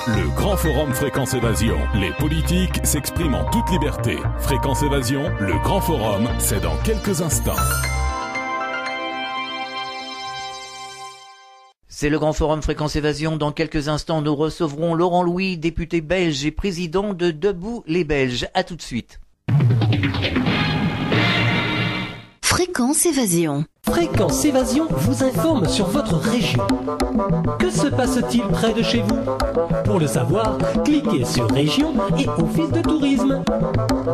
Le grand forum Fréquence Évasion. Les politiques s'expriment en toute liberté. Fréquence Évasion, le grand forum, c'est dans quelques instants. C'est le grand forum Fréquence Évasion. Dans quelques instants, nous recevrons Laurent Louis, député belge et président de Debout les Belges. À tout de suite. Fréquence Évasion. Fréquence Évasion vous informe sur votre région. Que se passe-t-il près de chez vous? Pour le savoir, cliquez sur Région et Office de tourisme.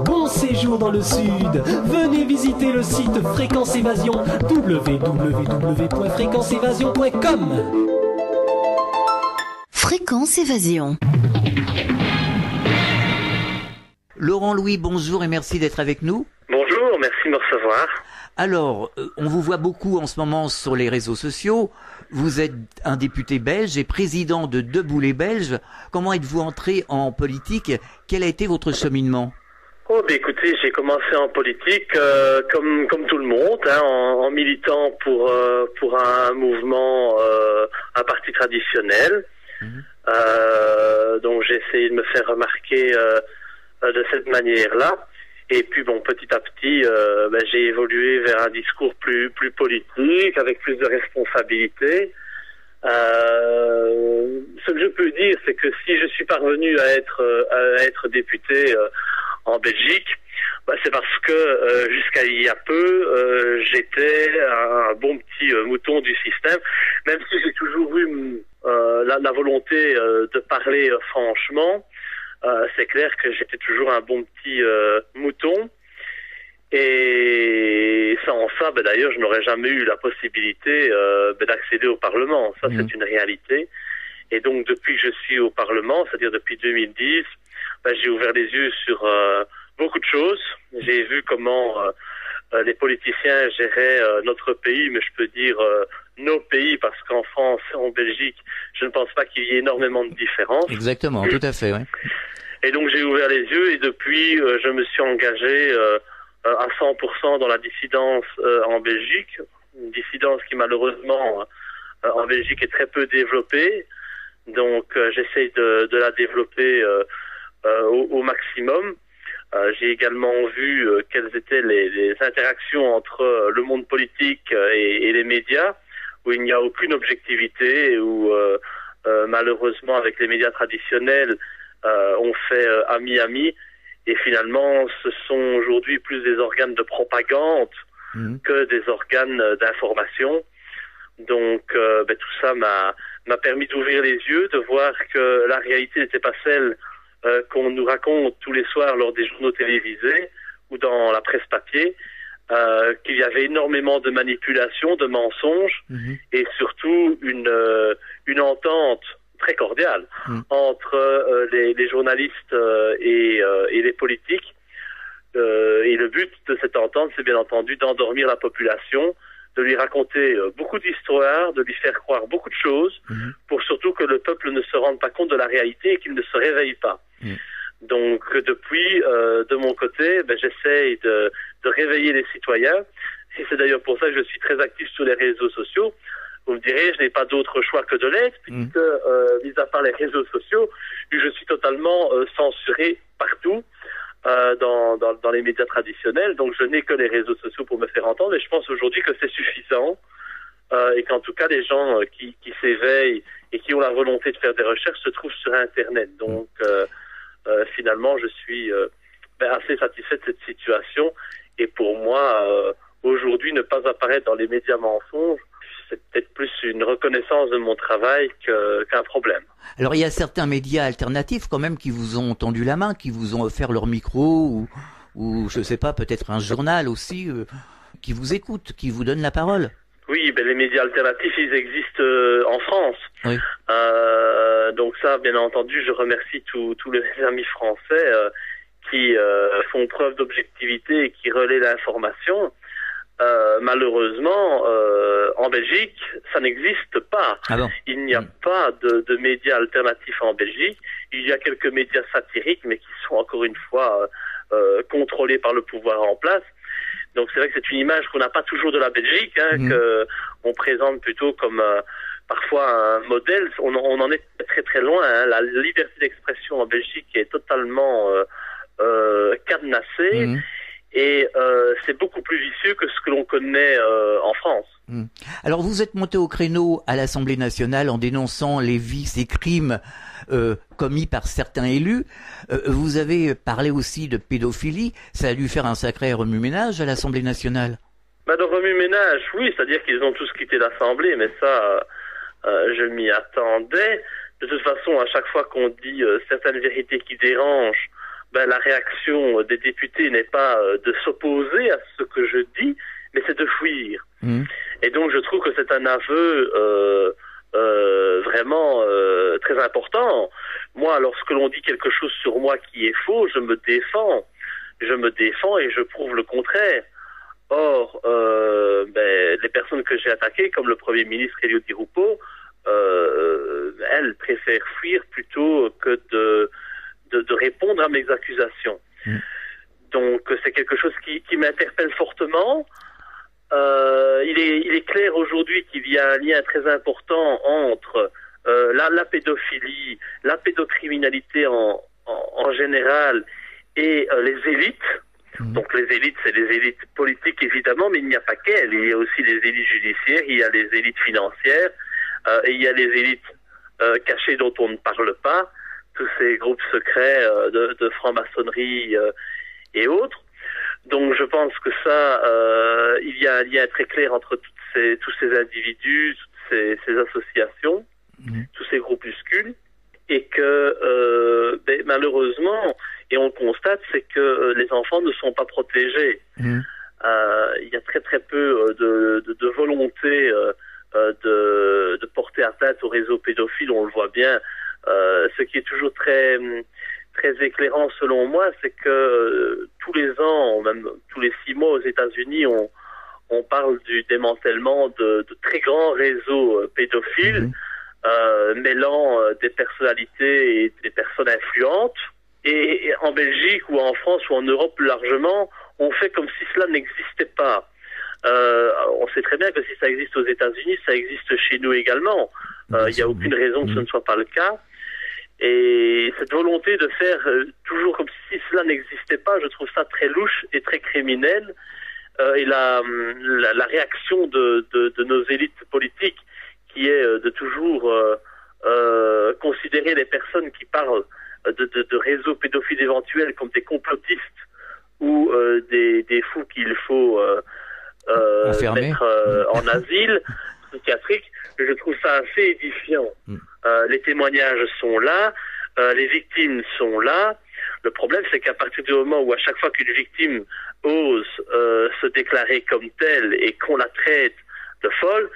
Bon séjour dans le sud. Venez visiter le site Fréquence Évasion, www.fréquenceévasion.com. Fréquence Évasion. Laurent Louis, bonjour et merci d'être avec nous. Bonjour, merci de me recevoir. Alors, on vous voit beaucoup en ce moment sur les réseaux sociaux. Vous êtes un député belge et président de Debout les Belges. Comment êtes-vous entré en politique? Quel a été votre cheminement? Oh, bah écoutez, j'ai commencé en politique comme tout le monde, hein, en militant pour un mouvement, un parti traditionnel. Donc j'ai essayé de me faire remarquer de cette manière-là. Et puis bon, petit à petit, j'ai évolué vers un discours plus politique, avec plus de responsabilités. Ce que je peux dire, c'est que si je suis parvenu à être député en Belgique, c'est parce que jusqu'à il y a peu, j'étais un bon petit mouton du système, même si j'ai toujours eu la volonté de parler franchement. C'est clair que j'étais toujours un bon petit mouton, et sans ça, d'ailleurs, je n'aurais jamais eu la possibilité d'accéder au Parlement. Ça, c'est une réalité. Et donc, depuis que je suis au Parlement, c'est-à-dire depuis 2010, j'ai ouvert les yeux sur beaucoup de choses. J'ai vu comment les politiciens géraient notre pays, mais je peux dire nos pays, parce qu'en France, en Belgique, je ne pense pas qu'il y ait énormément de différences. Exactement, tout à fait, oui. Et donc j'ai ouvert les yeux, et depuis je me suis engagé à 100% dans la dissidence en Belgique, une dissidence qui malheureusement en Belgique est très peu développée. Donc j'essaye de la développer au maximum. J'ai également vu quelles étaient les interactions entre le monde politique et les médias, où il n'y a aucune objectivité, où malheureusement avec les médias traditionnels, on fait ami-ami, et finalement ce sont aujourd'hui plus des organes de propagande que des organes d'information. Donc tout ça m'a permis d'ouvrir les yeux, de voir que la réalité n'était pas celle qu'on nous raconte tous les soirs lors des journaux télévisés ou dans la presse papier, qu'il y avait énormément de manipulations, de mensonges, et surtout une entente très cordiale entre les journalistes et les politiques. Et le but de cette entente, c'est bien entendu d'endormir la population, de lui raconter beaucoup d'histoires, de lui faire croire beaucoup de choses, pour surtout que le peuple ne se rende pas compte de la réalité et qu'il ne se réveille pas. Donc depuis, de mon côté, j'essaye de réveiller les citoyens. Et c'est d'ailleurs pour ça que je suis très actif sur les réseaux sociaux. Vous me direz, je n'ai pas d'autre choix que de l'être, puisque, mis à part les réseaux sociaux, je suis totalement censuré partout dans les médias traditionnels. Donc je n'ai que les réseaux sociaux pour me faire entendre, et je pense aujourd'hui que c'est suffisant, et qu'en tout cas les gens qui s'éveillent et qui ont la volonté de faire des recherches se trouvent sur Internet. Donc finalement, je suis assez satisfait de cette situation, et pour moi, aujourd'hui, ne pas apparaître dans les médias mensonges, c'est peut-être plus une reconnaissance de mon travail qu'un problème. Alors il y a certains médias alternatifs quand même qui vous ont tendu la main, qui vous ont offert leur micro, ou je sais pas, peut-être un journal aussi, qui vous écoute, qui vous donne la parole. Oui, les médias alternatifs, ils existent en France. Oui. Donc ça, bien entendu, je remercie tous les amis français qui font preuve d'objectivité et qui relaient l'information. Malheureusement, en Belgique, ça n'existe pas. Ah bon? Il n'y a pas de médias alternatifs en Belgique. Il y a quelques médias satiriques, mais qui sont encore une fois contrôlés par le pouvoir en place. Donc c'est vrai que c'est une image qu'on n'a pas toujours de la Belgique, que on présente plutôt comme parfois un modèle. On en est très très loin. Hein. La liberté d'expression en Belgique est totalement cadenassée. Et c'est beaucoup plus vicieux que ce que l'on connaît en France. Alors vous êtes monté au créneau à l'Assemblée nationale en dénonçant les vices et crimes commis par certains élus. Vous avez parlé aussi de pédophilie. Ça a dû faire un sacré remue-ménage à l'Assemblée nationale. De remue-ménage, oui, c'est-à-dire qu'ils ont tous quitté l'Assemblée, mais ça, je m'y attendais. De toute façon, à chaque fois qu'on dit certaines vérités qui dérangent, la réaction des députés n'est pas de s'opposer à ce que je dis, mais c'est de fuir. Et donc je trouve que c'est un aveu vraiment très important. Moi, lorsque l'on dit quelque chose sur moi qui est faux, je me défends et je prouve le contraire. Or, les personnes que j'ai attaquées, comme le Premier ministre Elio Di Rupo, elles préfèrent fuir plutôt que de répondre à mes accusations. Donc c'est quelque chose qui m'interpelle fortement. Il est clair aujourd'hui qu'il y a un lien très important entre la pédophilie, la pédocriminalité en général et les élites. Donc les élites, c'est les élites politiques évidemment, mais il n'y a pas qu'elles. Il y a aussi les élites judiciaires, il y a les élites financières, et il y a les élites cachées dont on ne parle pas, tous ces groupes secrets de franc-maçonnerie et autres. Donc je pense que ça, il y a un lien très clair entre tous ces individus, toutes ces associations, tous ces groupuscules, et que malheureusement, et on le constate, c'est que les enfants ne sont pas protégés. Il y a très très peu de volonté de porter atteinte au réseau pédophile, on le voit bien. Ce qui est toujours très très éclairant selon moi, c'est que tous les ans, même tous les 6 mois aux États-Unis, on parle du démantèlement de très grands réseaux pédophiles, mêlant des personnalités et des personnes influentes. Et en Belgique ou en France ou en Europe plus largement, on fait comme si cela n'existait pas. On sait très bien que si ça existe aux États-Unis, ça existe chez nous également. Il n'y a aucune raison que ce ne soit pas le cas. Et cette volonté de faire toujours comme si cela n'existait pas, je trouve ça très louche et très criminel. Et la réaction de nos élites politiques, qui est de toujours considérer les personnes qui parlent de réseaux pédophiles éventuels comme des complotistes ou des fous qu'il faut mettre en asile psychiatrique, je trouve ça assez édifiant. Les témoignages sont là, les victimes sont là. Le problème, c'est qu'à partir du moment où à chaque fois qu'une victime ose se déclarer comme telle et qu'on la traite de folle,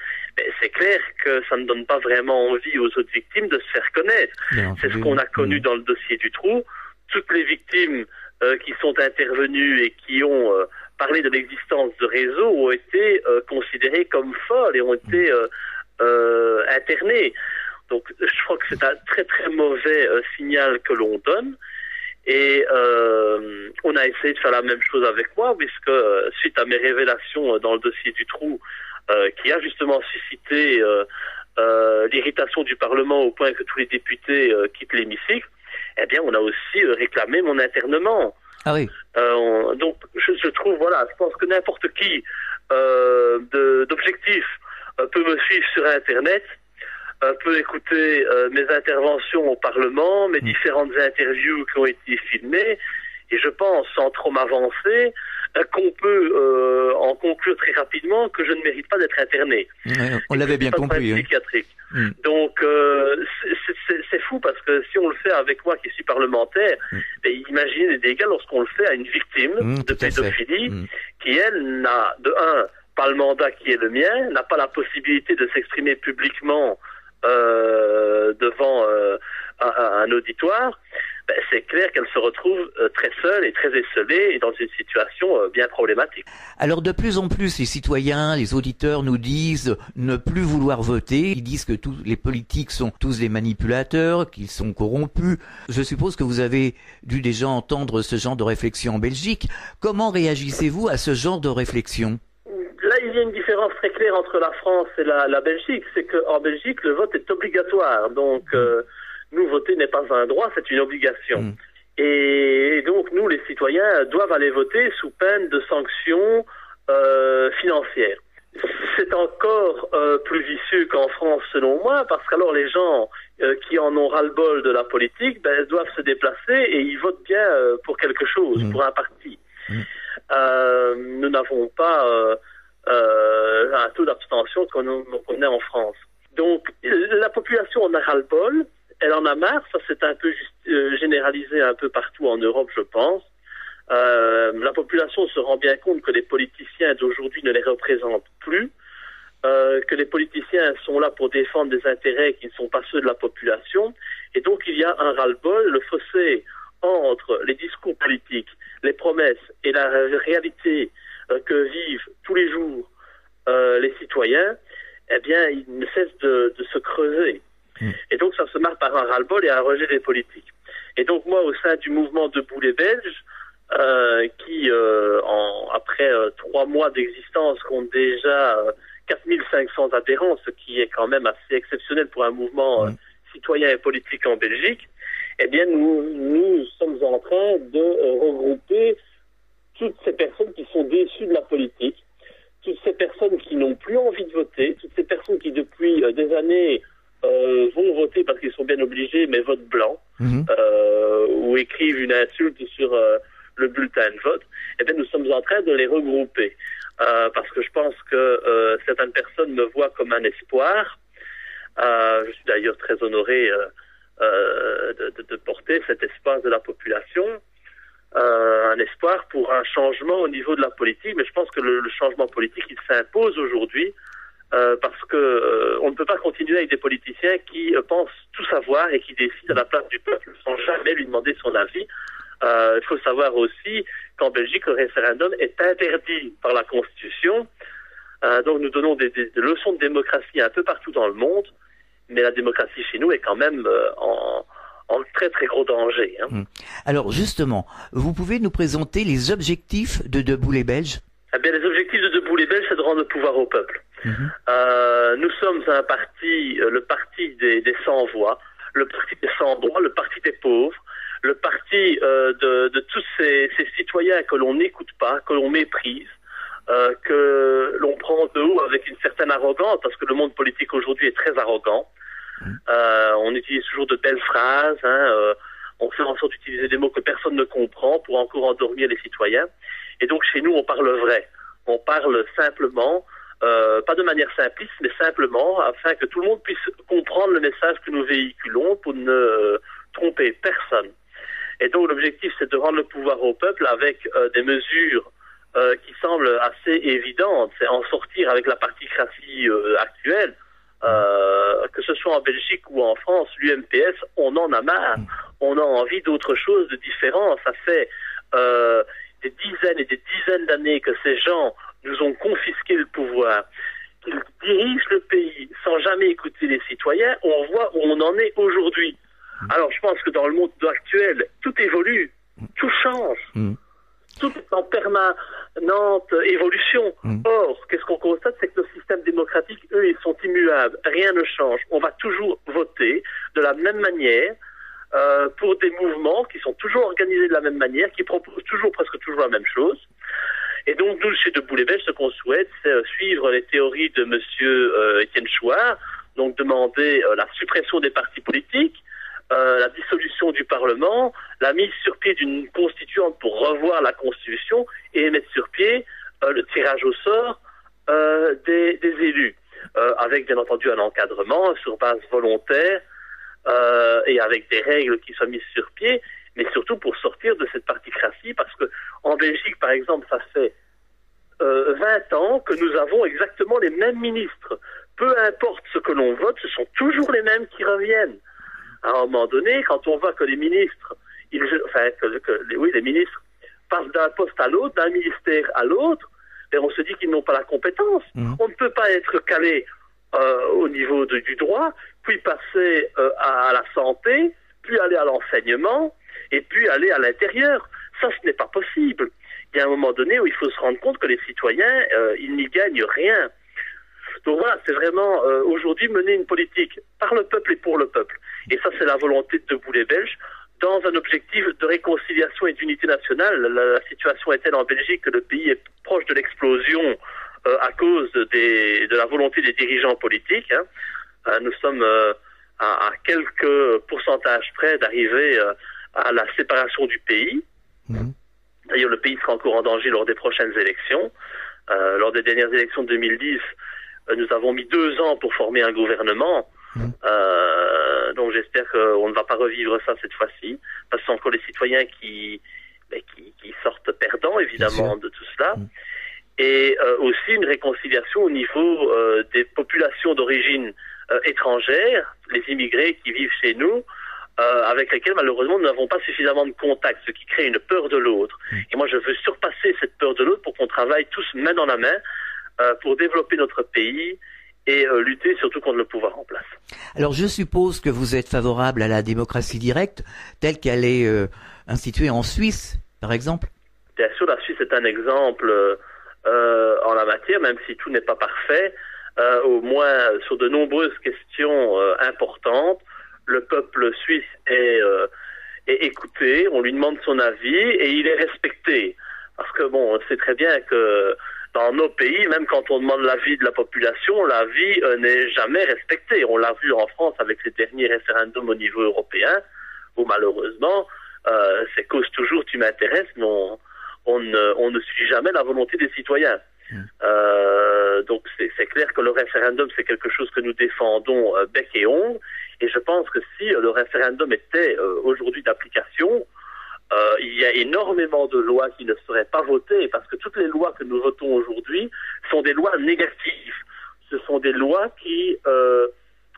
c'est clair que ça ne donne pas vraiment envie aux autres victimes de se faire connaître. C'est ce qu'on a connu dans le dossier du trou. Toutes les victimes qui sont intervenues et qui ont parlé de l'existence de réseaux ont été considérées comme folles et ont été internées. Donc je crois que c'est un très très mauvais signal que l'on donne. Et on a essayé de faire la même chose avec moi, puisque suite à mes révélations dans le dossier du trou, qui a justement suscité l'irritation du Parlement au point que tous les députés quittent l'hémicycle, eh bien on a aussi réclamé mon internement. Ah oui. Donc je trouve, voilà, je pense que n'importe qui d'objectif peut me suivre sur Internet, peut écouter mes interventions au Parlement, mes différentes interviews qui ont été filmées, et je pense, sans trop m'avancer, qu'on peut en conclure très rapidement que je ne mérite pas d'être interné. On l'avait bien compris. Psychiatrique. Donc c'est fou, parce que si on le fait avec moi qui suis parlementaire, imaginez les dégâts lorsqu'on le fait à une victime de pédophilie qui, elle, n'a de un, pas le mandat qui est le mien, n'a pas la possibilité de s'exprimer publiquement devant un auditoire. C'est clair qu'elle se retrouve très seule et très esseulée et dans une situation bien problématique. Alors de plus en plus, les citoyens, les auditeurs nous disent ne plus vouloir voter. Ils disent que tous les politiques sont tous des manipulateurs, qu'ils sont corrompus. Je suppose que vous avez dû déjà entendre ce genre de réflexion en Belgique. Comment réagissez-vous à ce genre de réflexion ? Là, il y a une différence très claire entre la France et la Belgique, c'est qu'en Belgique, le vote est obligatoire. Donc, nous, voter n'est pas un droit, c'est une obligation. Et donc, nous, les citoyens, doivent aller voter sous peine de sanctions financières. C'est encore plus vicieux qu'en France, selon moi, parce qu'alors les gens qui en ont ras-le-bol de la politique, doivent se déplacer et ils votent bien pour quelque chose, pour un parti. Nous n'avons pas un taux d'abstention qu'on connaît en France. Donc, la population en a ras-le-bol, elle en a marre, ça c'est un peu généralisé un peu partout en Europe, je pense. La population se rend bien compte que les politiciens d'aujourd'hui ne les représentent plus, que les politiciens sont là pour défendre des intérêts qui ne sont pas ceux de la population, et donc il y a un ras-le-bol, le fossé entre les discours politiques, les promesses et la réalité que vivent tous les jours les citoyens, eh bien, il ne cesse de se creuser. Et donc ça se marque par un ras-le-bol et un rejet des politiques. Et donc moi, au sein du mouvement Debout les Belges, qui, après 3 mois d'existence, compte déjà 4500 adhérents, ce qui est quand même assez exceptionnel pour un mouvement citoyen et politique en Belgique, eh bien, nous sommes en train de regrouper toutes ces personnes qui sont déçues de la politique, toutes ces personnes qui n'ont plus envie de voter, toutes ces personnes qui, depuis des années, vont voter parce qu'ils sont bien obligés, mais votent blanc, ou écrivent une insulte sur le bulletin de vote, eh bien, nous sommes en train de les regrouper. Parce que je pense que certaines personnes me voient comme un espoir. Je suis d'ailleurs très honoré de porter cet espoir de la population. Un espoir pour un changement au niveau de la politique, mais je pense que le changement politique, il s'impose aujourd'hui, parce que on ne peut pas continuer avec des politiciens qui pensent tout savoir et qui décident à la place du peuple sans jamais lui demander son avis. Il faut savoir aussi qu'en Belgique, le référendum est interdit par la Constitution. Donc nous donnons des leçons de démocratie un peu partout dans le monde, mais la démocratie chez nous est quand même en très très gros danger. Alors justement, vous pouvez nous présenter les objectifs de Debout les Belges? Eh bien, les objectifs de Debout les Belges, c'est de rendre le pouvoir au peuple. Nous sommes un parti, le parti des sans-voix, le parti des sans-droits, le parti des pauvres, le parti de tous ces citoyens que l'on n'écoute pas, que l'on méprise, que l'on prend de haut avec une certaine arrogance, parce que le monde politique aujourd'hui est très arrogant. On utilise toujours de belles phrases, on fait en sorte d'utiliser des mots que personne ne comprend pour encore endormir les citoyens. Et donc chez nous, on parle vrai. On parle simplement, pas de manière simpliste, mais simplement, afin que tout le monde puisse comprendre le message que nous véhiculons pour ne tromper personne. Et donc l'objectif, c'est de rendre le pouvoir au peuple avec des mesures qui semblent assez évidentes. C'est en sortir avec la particratie actuelle, que ce soit en Belgique ou en France, l'UMPS, on en a marre. On a envie d'autre chose, de différent. Ça fait des dizaines et des dizaines d'années que ces gens nous ont confisqué le pouvoir, qu'ils dirigent le pays sans jamais écouter les citoyens. On voit où on en est aujourd'hui. Alors je pense que dans le monde actuel, tout évolue, tout change, tout est en permanente évolution. Or, qu'est-ce qu'on constate, c'est que nos systèmes démocratiques, eux, ils sont immuables, rien ne change. On va toujours voter de la même manière pour des mouvements qui sont toujours organisés de la même manière, qui proposent presque toujours la même chose. Et donc, nous, chez Debout les Belges, ce qu'on souhaite, c'est suivre les théories de M. Étienne Chouard, donc demander la suppression des partis politiques, la dissolution du Parlement, la mise sur pied d'une constituante pour revoir la Constitution et mettre sur pied le tirage au sort des élus, avec bien entendu un encadrement sur base volontaire et avec des règles qui soient mises sur pied, mais surtout pour sortir de cette particratie, parce que en Belgique, par exemple, ça fait 20 ans que nous avons exactement les mêmes ministres. Peu importe ce que l'on vote, ce sont toujours les mêmes qui reviennent. À un moment donné, quand on voit que les ministres, les ministres passent d'un poste à l'autre, d'un ministère à l'autre, et on se dit qu'ils n'ont pas la compétence. On ne peut pas être calé au niveau du droit, puis passer à la santé, puis aller à l'enseignement, et puis aller à l'intérieur. Ça, ce n'est pas possible. il y a un moment donné où il faut se rendre compte que les citoyens, ils n'y gagnent rien. Donc voilà, c'est vraiment aujourd'hui mener une politique par le peuple et pour le peuple. Et ça, c'est la volonté de Debout les Belges, dans un objectif de réconciliation et d'unité nationale. La situation est telle en Belgique que le pays est proche de l'explosion à cause de la volonté des dirigeants politiques. Nous sommes à quelques pourcentages près d'arriver à la séparation du pays. D'ailleurs, le pays sera encore en danger lors des prochaines élections. Lors des dernières élections de 2010, nous avons mis 2 ans pour former un gouvernement. Donc j'espère qu'on ne va pas revivre ça cette fois-ci, parce que ce sont encore les citoyens qui sortent perdants, évidemment, de tout cela. Et aussi une réconciliation au niveau des populations d'origine étrangère, les immigrés qui vivent chez nous, avec lesquels malheureusement nous n'avons pas suffisamment de contact, ce qui crée une peur de l'autre. Et moi je veux surpasser cette peur de l'autre pour qu'on travaille tous main dans la main pour développer notre pays et lutter surtout contre le pouvoir en place. Alors je suppose que vous êtes favorable à la démocratie directe telle qu'elle est instituée en Suisse, par exemple? Bien sûr, la Suisse est un exemple en la matière, même si tout n'est pas parfait. Au moins sur de nombreuses questions importantes, le peuple suisse est écouté, on lui demande son avis et il est respecté. Parce que bon, on sait très bien que dans nos pays, même quand on demande l'avis de la population, l'avis n'est jamais respecté. On l'a vu en France avec les derniers référendums au niveau européen, où malheureusement, c'est cause toujours tu m'intéresses, mais on ne suit jamais la volonté des citoyens. Donc c'est clair que le référendum, c'est quelque chose que nous défendons bec et ongle, et je pense que si le référendum était aujourd'hui d'application, il y a énormément de lois qui ne seraient pas votées, parce que toutes les lois que nous votons aujourd'hui sont des lois négatives. Ce sont des lois qui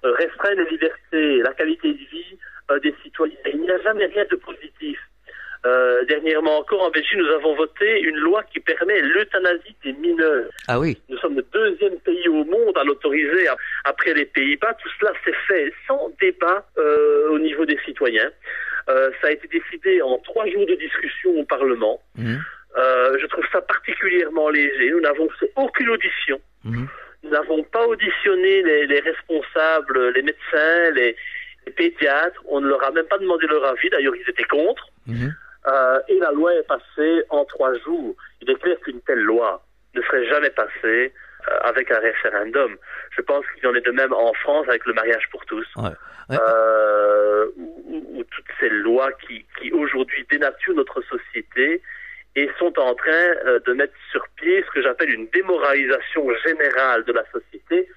restreignent les libertés, la qualité de vie des citoyens. Il n'y a jamais rien de positif. Dernièrement encore, en Belgique, nous avons voté une loi qui permet l'euthanasie des mineurs. Ah oui. Nous sommes le 2e pays au monde à l'autoriser après les Pays-Bas. Tout cela s'est fait sans débat au niveau des citoyens. Ça a été décidé en 3 jours de discussion au Parlement. Je trouve ça particulièrement léger. Nous n'avons fait aucune audition. Nous n'avons pas auditionné les responsables, les médecins, les pédiatres. On ne leur a même pas demandé leur avis. D'ailleurs, ils étaient contre. Et la loi est passée en 3 jours. Il est clair qu'une telle loi ne serait jamais passée avec un référendum. Je pense qu'il en est de même en France avec le mariage pour tous. Ou toutes ces lois qui aujourd'hui dénaturent notre société et sont en train de mettre sur pied ce que j'appelle une démoralisation générale de la société,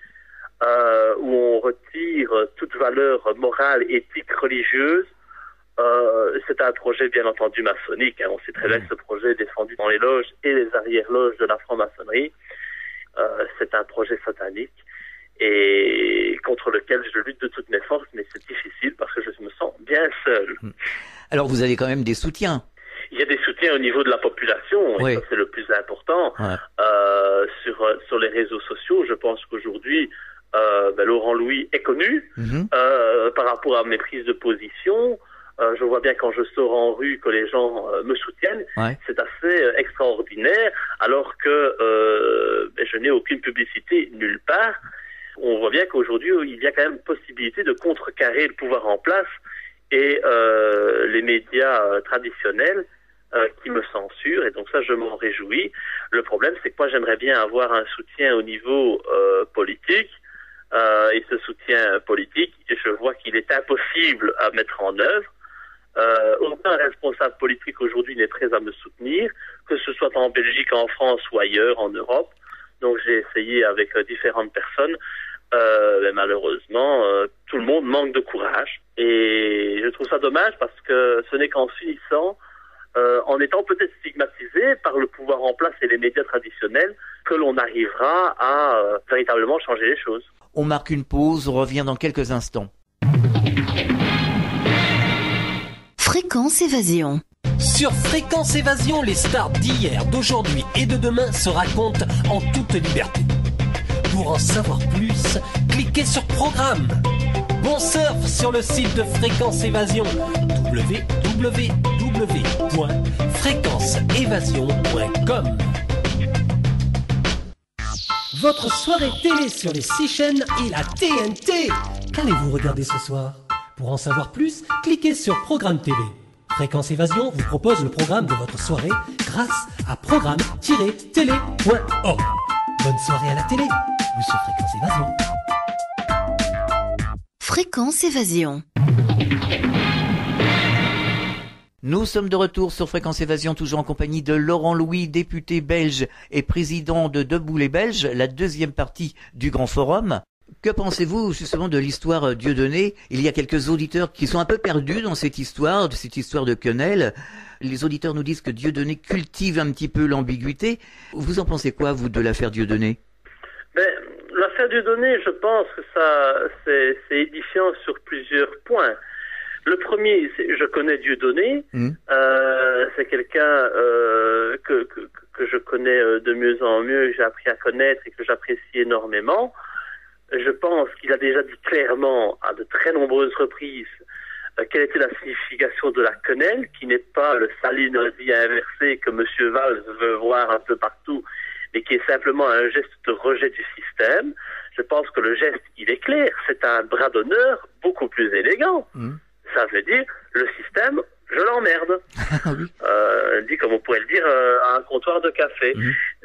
où on retire toute valeur morale, éthique, religieuse. C'est un projet bien entendu maçonnique, on sait très bien que ce projet est défendu dans les loges et les arrière-loges de la franc-maçonnerie. C'est un projet satanique et contre lequel je lutte de toutes mes forces, mais c'est difficile parce que je me sens bien seul. Alors vous avez quand même des soutiens. Il y a des soutiens au niveau de la population, et ça c'est le plus important. Sur les réseaux sociaux, je pense qu'aujourd'hui, Laurent Louis est connu par rapport à mes prises de position. Je vois bien quand je sors en rue que les gens me soutiennent. C'est assez extraordinaire, alors que je n'ai aucune publicité nulle part. On voit bien qu'aujourd'hui, il y a quand même possibilité de contrecarrer le pouvoir en place et les médias traditionnels qui me censurent, et donc ça je m'en réjouis. Le problème, c'est que moi j'aimerais bien avoir un soutien au niveau politique, et ce soutien politique, je vois qu'il est impossible à mettre en œuvre. Aucun responsable politique aujourd'hui n'est prêt à me soutenir, que ce soit en Belgique, en France ou ailleurs, en Europe. Donc j'ai essayé avec différentes personnes, mais malheureusement tout le monde manque de courage, et je trouve ça dommage parce que ce n'est qu'en s'unissant, en étant peut-être stigmatisé par le pouvoir en place et les médias traditionnels, que l'on arrivera à véritablement changer les choses. On marque une pause, on revient dans quelques instants. Fréquence Évasion. Sur Fréquence Évasion, les stars d'hier, d'aujourd'hui et de demain se racontent en toute liberté. Pour en savoir plus, cliquez sur Programme. Bon surf sur le site de Fréquence Évasion, www www.fréquenceévasion.com. Votre soirée télé sur les 6 chaînes et la TNT. Qu'allez-vous regarder ce soir? Pour en savoir plus, cliquez sur Programme TV. Fréquence Évasion vous propose le programme de votre soirée grâce à programme-télé.org. Bonne soirée à la télé ou sur Fréquence Évasion. Fréquence Évasion. Nous sommes de retour sur Fréquence Évasion, toujours en compagnie de Laurent Louis, député belge et président de Debout les Belges, la deuxième partie du Grand Forum. Que pensez-vous justement de l'histoire Dieudonné? Il y a quelques auditeurs qui sont un peu perdus dans cette histoire de quenelle. Les auditeurs nous disent que Dieudonné cultive un petit peu l'ambiguïté. Vous en pensez quoi, vous, de l'affaire Dieudonné? L'affaire Dieudonné, je pense que c'est édifiant sur plusieurs points. Le premier, je connais Dieudonné, c'est quelqu'un que je connais de mieux en mieux, j'ai appris à connaître et que j'apprécie énormément. Je pense qu'il a déjà dit clairement à de très nombreuses reprises quelle était la signification de la quenelle, qui n'est pas le Saline-Radie inversé que M. Valls veut voir un peu partout, mais qui est simplement un geste de rejet du système. Je pense que le geste, il est clair, c'est un bras d'honneur beaucoup plus élégant. Ça veut dire, le système, je l'emmerde. Dit comme on pourrait le dire à un comptoir de café.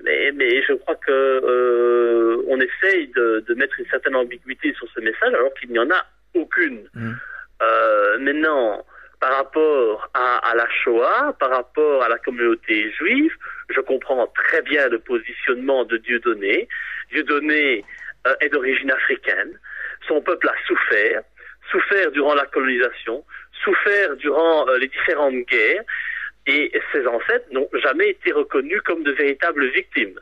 Mais je crois que on essaye de mettre une certaine ambiguïté sur ce message alors qu'il n'y en a aucune. Maintenant, par rapport à la Shoah, par rapport à la communauté juive, je comprends très bien le positionnement de Dieudonné. Dieudonné est d'origine africaine. Son peuple a souffert durant la colonisation, souffert durant les différentes guerres, et ses ancêtres n'ont jamais été reconnus comme de véritables victimes.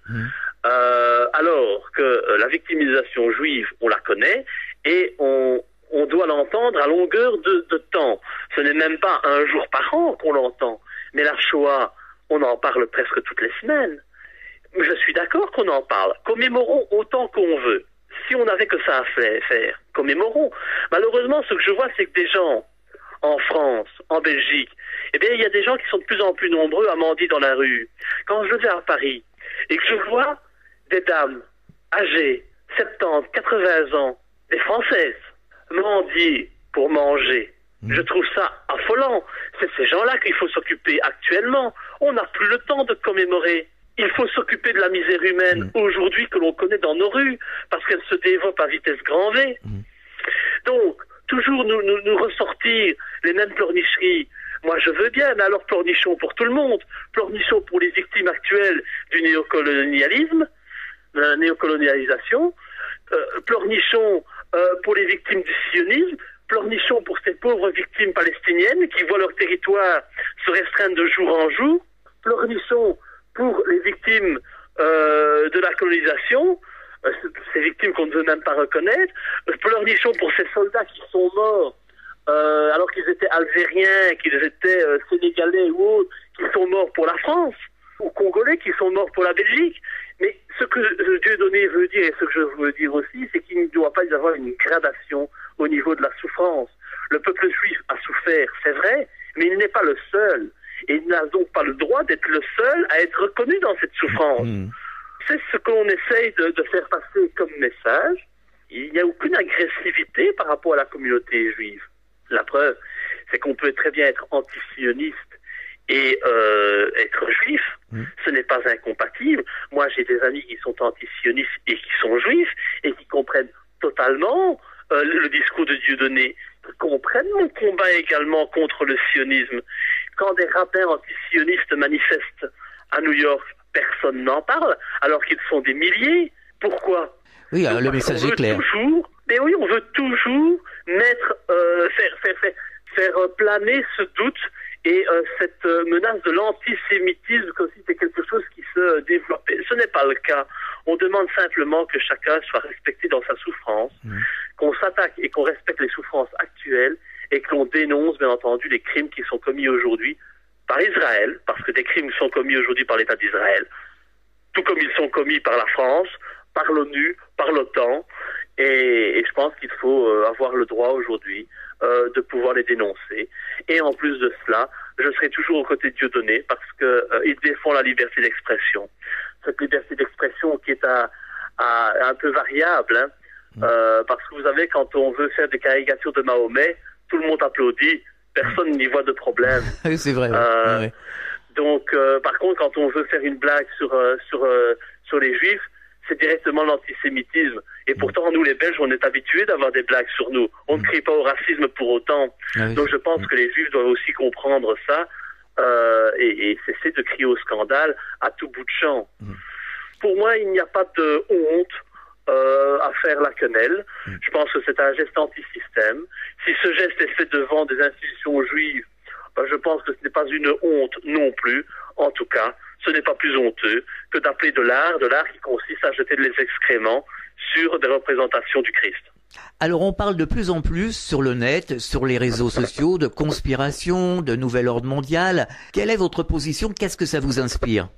Alors que la victimisation juive, on la connaît, et on doit l'entendre à longueur de temps. Ce n'est même pas un jour par an qu'on l'entend, mais la Shoah, on en parle presque toutes les semaines. Je suis d'accord qu'on en parle. Commémorons autant qu'on veut. Si on n'avait que ça à faire, commémorons. Malheureusement, ce que je vois, c'est que des gens, en France, en Belgique, eh bien, il y a des gens qui sont de plus en plus nombreux à mendier dans la rue. Quand je vais à Paris, et que je vois des dames âgées, 70, 80 ans, des Françaises, mendier pour manger, je trouve ça affolant. C'est ces gens-là qu'il faut s'occuper actuellement. On n'a plus le temps de commémorer. Il faut s'occuper de la misère humaine aujourd'hui que l'on connaît dans nos rues, parce qu'elle se développe à vitesse grand V. Donc, toujours nous ressortir les mêmes pleurnicheries. Moi, je veux bien, mais alors pleurnichons pour tout le monde. Pleurnichons pour les victimes actuelles du néocolonialisme, de la néocolonialisation. Pleurnichons pour les victimes du sionisme. Pleurnichons pour ces pauvres victimes palestiniennes qui voient leur territoire se restreindre de jour en jour. Pleurnichons pour les victimes de la colonisation, ces victimes qu'on ne veut même pas reconnaître. Pleurnichons pour ces soldats qui sont morts alors qu'ils étaient algériens, qu'ils étaient sénégalais ou autres, qui sont morts pour la France, ou congolais qui sont morts pour la Belgique. Mais ce que Dieudonné veut dire, et ce que je veux dire aussi, c'est qu'il ne doit pas y avoir une gradation au niveau de la souffrance. Le peuple juif a souffert, c'est vrai, mais il n'est pas le seul. Et il n'a donc pas le droit d'être le seul à être reconnu dans cette souffrance. C'est ce qu'on essaye de faire passer comme message. Il n'y a aucune agressivité par rapport à la communauté juive. La preuve, c'est qu'on peut très bien être antisioniste et être juif. Ce n'est pas incompatible. Moi, j'ai des amis qui sont antisionistes et qui sont juifs et qui comprennent totalement le discours de Dieudonné, qui comprennent mon combat également contre le sionisme. Quand des rabbins antisionistes manifestent à New York, personne n'en parle, alors qu'ils sont des milliers. Pourquoi? Oui, alors le message est clair. Mais oui, on veut toujours mettre, faire planer ce doute et cette menace de l'antisémitisme comme si c'était quelque chose qui se développait. Ce n'est pas le cas. On demande simplement que chacun soit respecté dans sa souffrance, qu'on s'attaque et qu'on respecte les souffrances actuelles et que l'on dénonce, bien entendu, les crimes qui sont commis aujourd'hui par Israël, parce que des crimes sont commis aujourd'hui par l'État d'Israël, tout comme ils sont commis par la France, par l'ONU, par l'OTAN, et je pense qu'il faut avoir le droit aujourd'hui de pouvoir les dénoncer. Et en plus de cela, je serai toujours aux côtés de Dieudonné parce que il défend la liberté d'expression. Cette liberté d'expression qui est un peu variable, hein, parce que vous savez, quand on veut faire des caricatures de Mahomet, tout le monde applaudit, personne n'y voit de problème. C'est vrai. Ouais. Donc, par contre, quand on veut faire une blague sur les Juifs, c'est directement l'antisémitisme. Et pourtant, nous, les Belges, on est habitués d'avoir des blagues sur nous. On ne crie pas au racisme pour autant. Donc, je pense que les Juifs doivent aussi comprendre ça et cesser de crier au scandale à tout bout de champ. Pour moi, il n'y a pas de honte à faire la quenelle. Je pense que c'est un geste anti-système. Si ce geste est fait devant des institutions juives, je pense que ce n'est pas une honte non plus. En tout cas, ce n'est pas plus honteux que d'appeler de l'art qui consiste à jeter des excréments sur des représentations du Christ. Alors on parle de plus en plus sur le net, sur les réseaux sociaux, de conspiration, de nouvel ordre mondial. Quelle est votre position? Qu'est-ce que ça vous inspire?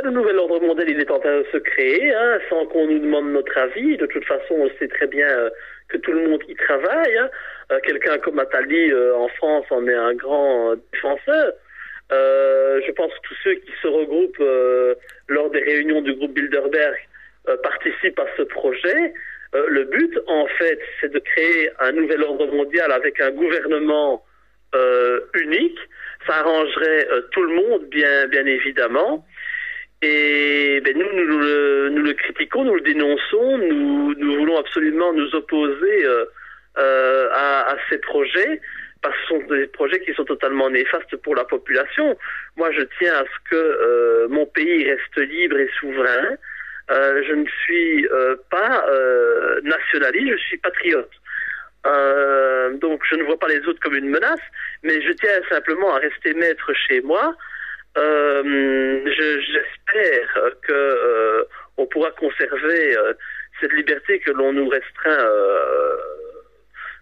Le nouvel ordre mondial, il est en train de se créer, hein, sans qu'on nous demande notre avis. De toute façon, on sait très bien que tout le monde y travaille. Hein. Quelqu'un comme Attali en France en est un grand défenseur. Je pense que tous ceux qui se regroupent lors des réunions du groupe Bilderberg participent à ce projet. Le but, en fait, c'est de créer un nouvel ordre mondial avec un gouvernement unique. Ça arrangerait tout le monde, bien évidemment. Et nous le critiquons, nous le dénonçons, nous voulons absolument nous opposer à ces projets, parce que ce sont des projets qui sont totalement néfastes pour la population. Moi, je tiens à ce que mon pays reste libre et souverain. Je ne suis pas nationaliste, je suis patriote. Donc, je ne vois pas les autres comme une menace, mais je tiens simplement à rester maître chez moi. J'espère que on pourra conserver cette liberté que l'on nous restreint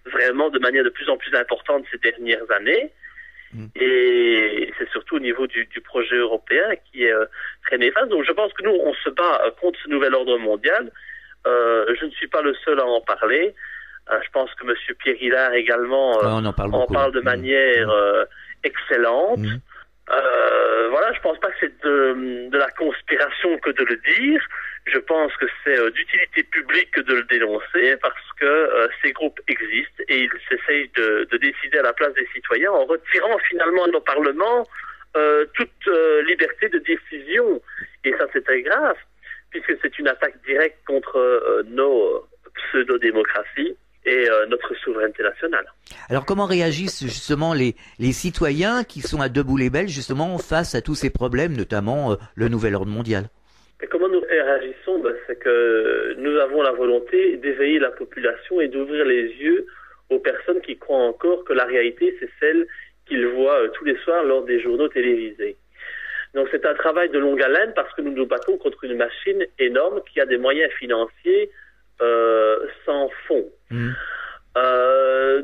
vraiment de manière de plus en plus importante ces dernières années. Et c'est surtout au niveau du projet européen qui est très néfaste. Donc je pense que nous, on se bat contre ce nouvel ordre mondial. Je ne suis pas le seul à en parler. Je pense que M. Pierre Hillard également en parle de manière excellente. Voilà, je pense pas que c'est de la conspiration que de le dire. Je pense que c'est d'utilité publique que de le dénoncer parce que ces groupes existent et ils essayent de décider à la place des citoyens en retirant finalement à nos parlements toute liberté de décision. Et ça, c'est très grave puisque c'est une attaque directe contre nos pseudo-démocraties et notre souveraineté nationale. Alors comment réagissent justement les citoyens qui sont à debout les Belges justement face à tous ces problèmes, notamment le nouvel ordre mondial? Et comment nous réagissons? C'est que nous avons la volonté d'éveiller la population et d'ouvrir les yeux aux personnes qui croient encore que la réalité c'est celle qu'ils voient tous les soirs lors des journaux télévisés. Donc c'est un travail de longue haleine parce que nous nous battons contre une machine énorme qui a des moyens financiers sans fond.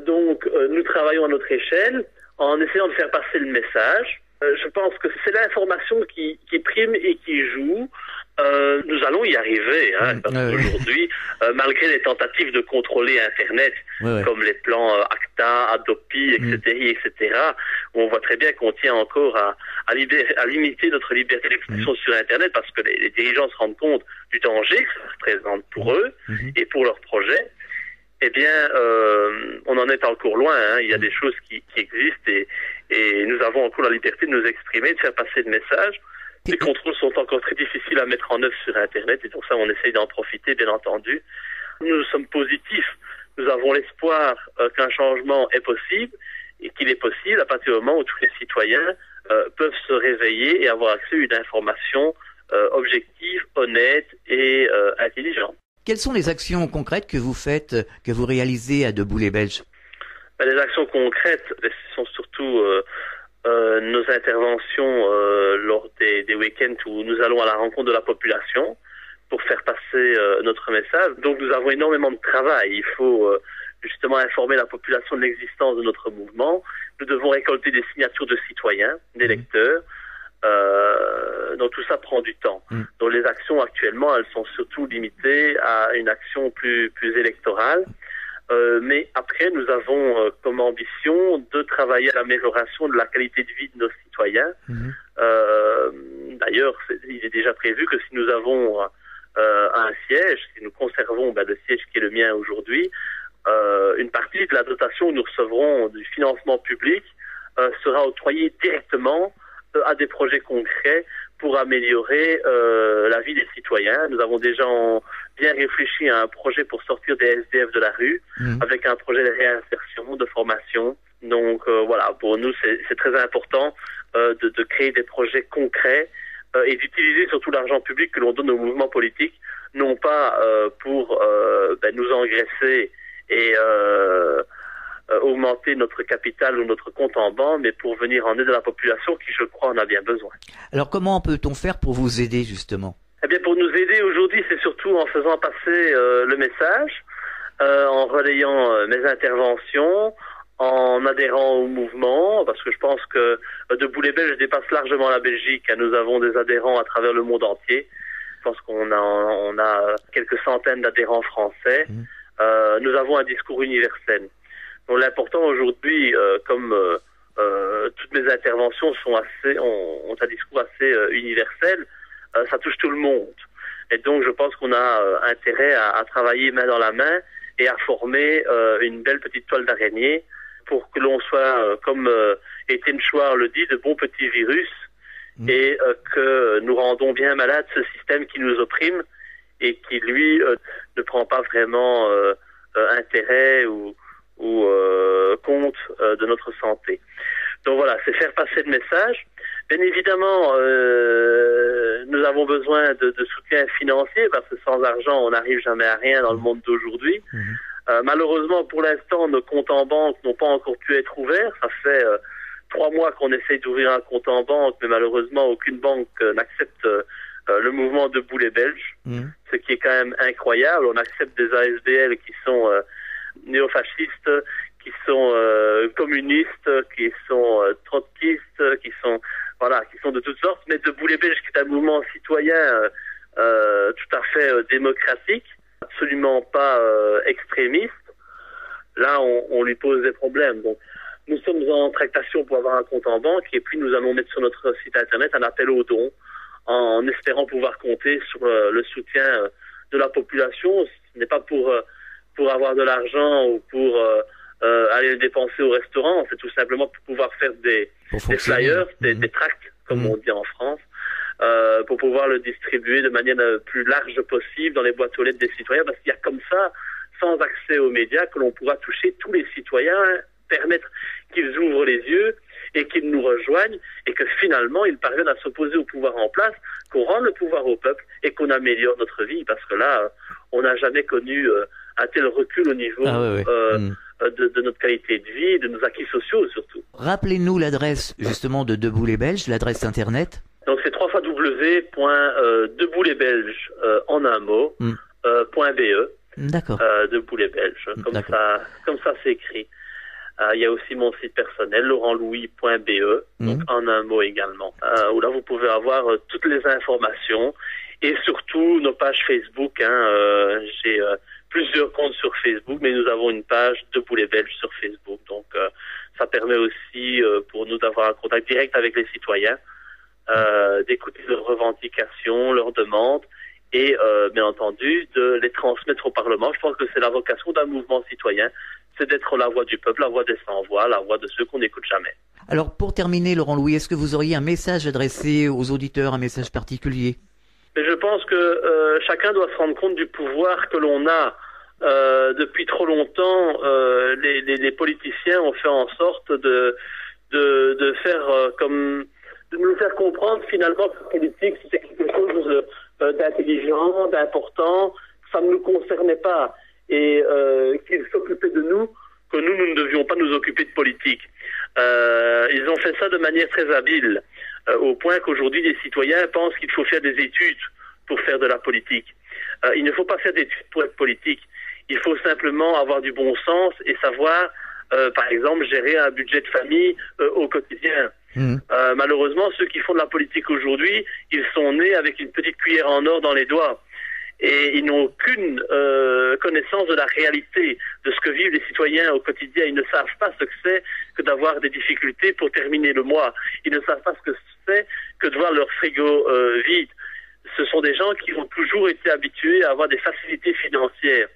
Donc nous travaillons à notre échelle en essayant de faire passer le message. Je pense que c'est l'information qui prime et qui joue. Nous allons y arriver, hein, parce qu'aujourd'hui, malgré les tentatives de contrôler Internet, comme les plans ACTA, Adopi, etc., où on voit très bien qu'on tient encore à limiter notre liberté d'expression sur Internet, parce que les dirigeants se rendent compte du danger que ça représente pour eux et pour leurs projets. Eh bien, on en est encore loin. Hein. Il y a des choses qui existent et nous avons encore la liberté de nous exprimer, de faire passer le message. Les contrôles sont encore très difficiles à mettre en œuvre sur Internet et pour ça on essaye d'en profiter, bien entendu. Nous sommes positifs, nous avons l'espoir qu'un changement est possible et qu'il est possible à partir du moment où tous les citoyens peuvent se réveiller et avoir accès à une information objective, honnête et intelligente. Quelles sont les actions concrètes que vous faites, que vous réalisez à Debout les Belges? Les actions concrètes sont surtout nos interventions lors des week-ends où nous allons à la rencontre de la population pour faire passer notre message. Donc nous avons énormément de travail. Il faut justement informer la population de l'existence de notre mouvement. Nous devons récolter des signatures de citoyens, d'électeurs. Donc tout ça prend du temps. Donc les actions actuellement, elles sont surtout limitées à une action plus électorale. Mais après, nous avons comme ambition de travailler à l'amélioration de la qualité de vie de nos citoyens. D'ailleurs, il est déjà prévu que si nous avons un siège, si nous conservons le siège qui est le mien aujourd'hui, une partie de la dotation que nous recevrons du financement public sera octroyée directement à des projets concrets pour améliorer la vie des citoyens. Nous avons déjà bien réfléchi à un projet pour sortir des SDF de la rue, avec un projet de réinsertion, de formation. Donc voilà, pour nous c'est très important de créer des projets concrets et d'utiliser surtout l'argent public que l'on donne aux mouvements politiques, non pas pour nous engraisser et augmenter notre capital ou notre compte en banque, mais pour venir en aide à la population qui, je crois, en a bien besoin. Alors comment peut-on faire pour vous aider justement? Eh bien, pour nous aider aujourd'hui, c'est surtout en faisant passer le message, en relayant mes interventions, en adhérant au mouvement, parce que je pense que Debout les Belges dépasse largement la Belgique. Nous avons des adhérents à travers le monde entier. Je pense qu'on a quelques centaines d'adhérents français. Nous avons un discours universel. Donc l'important aujourd'hui, comme toutes mes interventions ont un discours assez universel, ça touche tout le monde. Et donc je pense qu'on a intérêt à travailler main dans la main et à former une belle petite toile d'araignée pour que l'on soit, comme Étienne Chouard le dit, de bons petits virus et que nous rendons bien malade ce système qui nous opprime et qui, lui, ne prend pas vraiment intérêt ou compte de notre santé. Donc voilà, c'est faire passer le message. Bien évidemment, nous avons besoin de soutien financier parce que sans argent, on n'arrive jamais à rien dans le monde d'aujourd'hui. Malheureusement, pour l'instant, nos comptes en banque n'ont pas encore pu être ouverts. Ça fait 3 mois qu'on essaye d'ouvrir un compte en banque, mais malheureusement, aucune banque n'accepte le mouvement Debout les Belges, ce qui est quand même incroyable. On accepte des ASBL qui sont néofascistes, qui sont communistes, qui sont trotskistes, qui sont de toutes sortes, mais Debout les Belges, qui est un mouvement citoyen tout à fait démocratique, absolument pas extrémiste, là on lui pose des problèmes. Donc nous sommes en tractation pour avoir un compte en banque et puis nous allons mettre sur notre site internet un appel aux dons en espérant pouvoir compter sur le soutien de la population. Ce n'est pas pour avoir de l'argent ou pour aller le dépenser au restaurant, c'est tout simplement pour pouvoir faire des flyers, des tracts, comme on dit en France, pour pouvoir le distribuer de manière la plus large possible dans les boîtes aux lettres des citoyens, parce qu'il y a comme ça, sans accès aux médias, que l'on pourra toucher tous les citoyens, permettre qu'ils ouvrent les yeux et qu'ils nous rejoignent et que finalement ils parviennent à s'opposer au pouvoir en place, qu'on rende le pouvoir au peuple et qu'on améliore notre vie, parce que là, on n'a jamais connu un tel recul au niveau de notre qualité de vie, de nos acquis sociaux surtout. Rappelez-nous l'adresse justement de Debout les Belges, l'adresse internet. Donc c'est www.deboutlesbelges en un mot .be. D'accord. Debout les Belges, comme ça c'est écrit. Il y a aussi mon site personnel, laurentlouis.be, donc en un mot également, où là vous pouvez avoir toutes les informations et surtout nos pages Facebook. J'ai plusieurs comptes sur Facebook, mais nous avons une page Debout les Belges sur Facebook, donc ça permet aussi pour nous d'avoir un contact direct avec les citoyens, d'écouter leurs revendications, leurs demandes et bien entendu de les transmettre au Parlement. Je pense que c'est la vocation d'un mouvement citoyen, c'est d'être la voix du peuple, la voix des sans-voix, la voix de ceux qu'on n'écoute jamais. Alors pour terminer, Laurent Louis, est-ce que vous auriez un message adressé aux auditeurs, un message particulier? Mais je pense que chacun doit se rendre compte du pouvoir que l'on a. Depuis trop longtemps, les politiciens ont fait en sorte de faire de nous faire comprendre finalement que la politique c'était quelque chose d'intelligent, d'important, que ça ne nous concernait pas et qu'ils s'occupaient de nous, que nous ne devions pas nous occuper de politique. Ils ont fait ça de manière très habile, au point qu'aujourd'hui les citoyens pensent qu'il faut faire des études pour faire de la politique. Il ne faut pas faire d'études pour être politique. Il faut simplement avoir du bon sens et savoir, par exemple, gérer un budget de famille au quotidien. Malheureusement, ceux qui font de la politique aujourd'hui, ils sont nés avec une petite cuillère en or dans les doigts. et ils n'ont aucune connaissance de la réalité, de ce que vivent les citoyens au quotidien. Ils ne savent pas ce que c'est que d'avoir des difficultés pour terminer le mois. Ils ne savent pas ce que c'est que de voir leur frigo vide. Ce sont des gens qui ont toujours été habitués à avoir des facilités financières.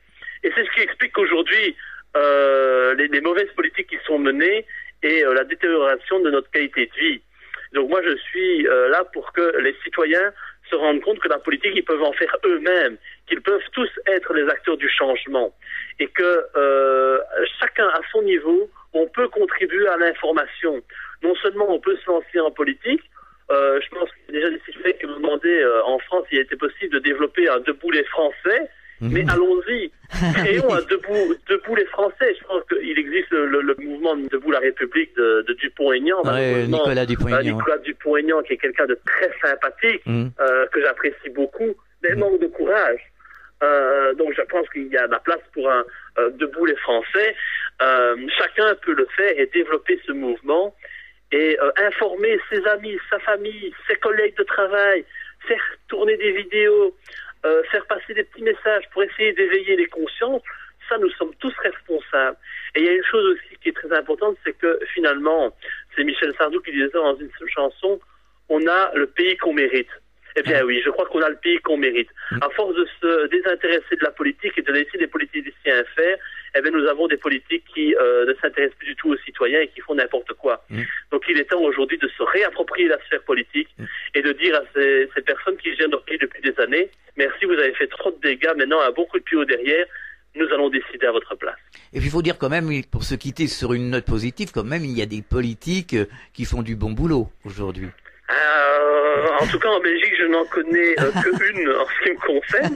Et c'est ce qui explique qu'aujourd'hui, les mauvaises politiques qui sont menées et la détérioration de notre qualité de vie. Donc moi, je suis là pour que les citoyens se rendent compte que la politique, ils peuvent en faire eux-mêmes, qu'ils peuvent tous être les acteurs du changement et que chacun à son niveau, on peut contribuer à l'information. Non seulement on peut se lancer en politique, je pense qu'il y a déjà des citoyens qui me demandaient en France s'il était possible de développer un Debout les Français. Mais allons-y, créons un Debout les Français. Je pense qu'il existe le mouvement Debout la République de Dupont-Aignan. Ouais, Nicolas Dupont-Aignan. Nicolas Dupont-Aignan, qui est quelqu'un de très sympathique, que j'apprécie beaucoup, mais manque de courage. Donc je pense qu'il y a la place pour un Debout les Français. Chacun peut le faire et développer ce mouvement et informer ses amis, sa famille, ses collègues de travail, faire tourner des vidéos, faire passer des petits messages pour essayer d'éveiller les consciences. Ça, nous sommes tous responsables. Et il y a une chose aussi qui est très importante, c'est que finalement, c'est Michel Sardou qui disait dans une chanson, on a le pays qu'on mérite. Eh bien oui, je crois qu'on a le pays qu'on mérite. À force de se désintéresser de la politique et de laisser les politiciens faire, eh bien nous avons des politiques qui ne s'intéressent plus du tout aux citoyens et qui font n'importe quoi. Donc il est temps aujourd'hui de se réapproprier la sphère politique et de dire à ces personnes qui gèrent notre pays depuis des années, merci, vous avez fait trop de dégâts, maintenant un bon coup de pied au derrière, nous allons décider à votre place. Et puis il faut dire quand même, pour se quitter sur une note positive, quand même il y a des politiques qui font du bon boulot aujourd'hui. En tout cas, en Belgique, je n'en connais qu'une en ce qui me concerne.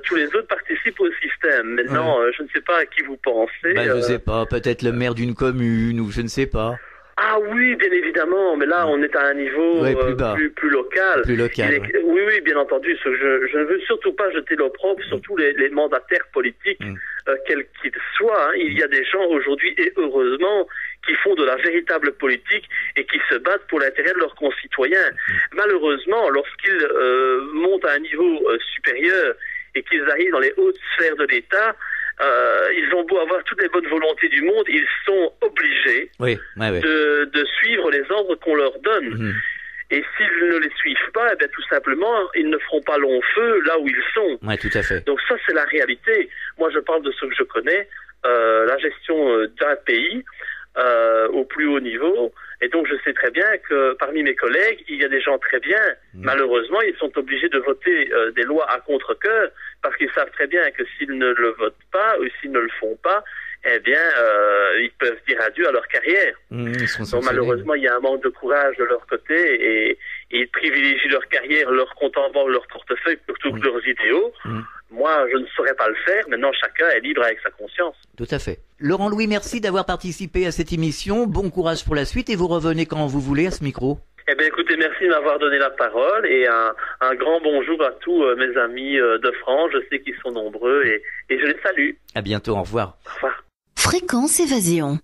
Tous les autres participent au système. Maintenant, je ne sais pas à qui vous pensez. Je ne sais pas, peut-être le maire d'une commune ou je ne sais pas. Ah oui, bien évidemment, mais là on est à un niveau plus local. Plus local. Oui, bien entendu. Je ne veux surtout pas jeter l'opprobre, surtout les mandataires politiques, quels qu'ils soient. Il y a des gens aujourd'hui, et heureusement, qui font de la véritable politique et qui se battent pour l'intérêt de leurs concitoyens. Malheureusement, lorsqu'ils montent à un niveau supérieur et qu'ils arrivent dans les hautes sphères de l'État, ils ont beau avoir toutes les bonnes volontés du monde, ils sont obligés de suivre les ordres qu'on leur donne. Et s'ils ne les suivent pas, eh bien, tout simplement, ils ne feront pas long feu là où ils sont. Ouais, tout à fait. Donc ça, c'est la réalité. Moi, je parle de ce que je connais, la gestion d'un pays au plus haut niveau. Et donc, je sais très bien que parmi mes collègues, il y a des gens très bien. Malheureusement, ils sont obligés de voter des lois à contre-cœur parce qu'ils savent très bien que s'ils ne le votent pas ou s'ils ne le font pas, eh bien, ils peuvent dire adieu à leur carrière. Donc, malheureusement, il y a un manque de courage de leur côté et ils privilégient leur carrière, leur compte en banque, leur portefeuille plutôt que leurs idéaux. Moi, je ne saurais pas le faire. Maintenant, chacun est libre avec sa conscience. Tout à fait. Laurent Louis, merci d'avoir participé à cette émission. Bon courage pour la suite et vous revenez quand vous voulez à ce micro. Eh bien, écoutez, merci de m'avoir donné la parole et un grand bonjour à tous mes amis de France. Je sais qu'ils sont nombreux et je les salue. À bientôt, au revoir. Au revoir. Fréquence Évasion.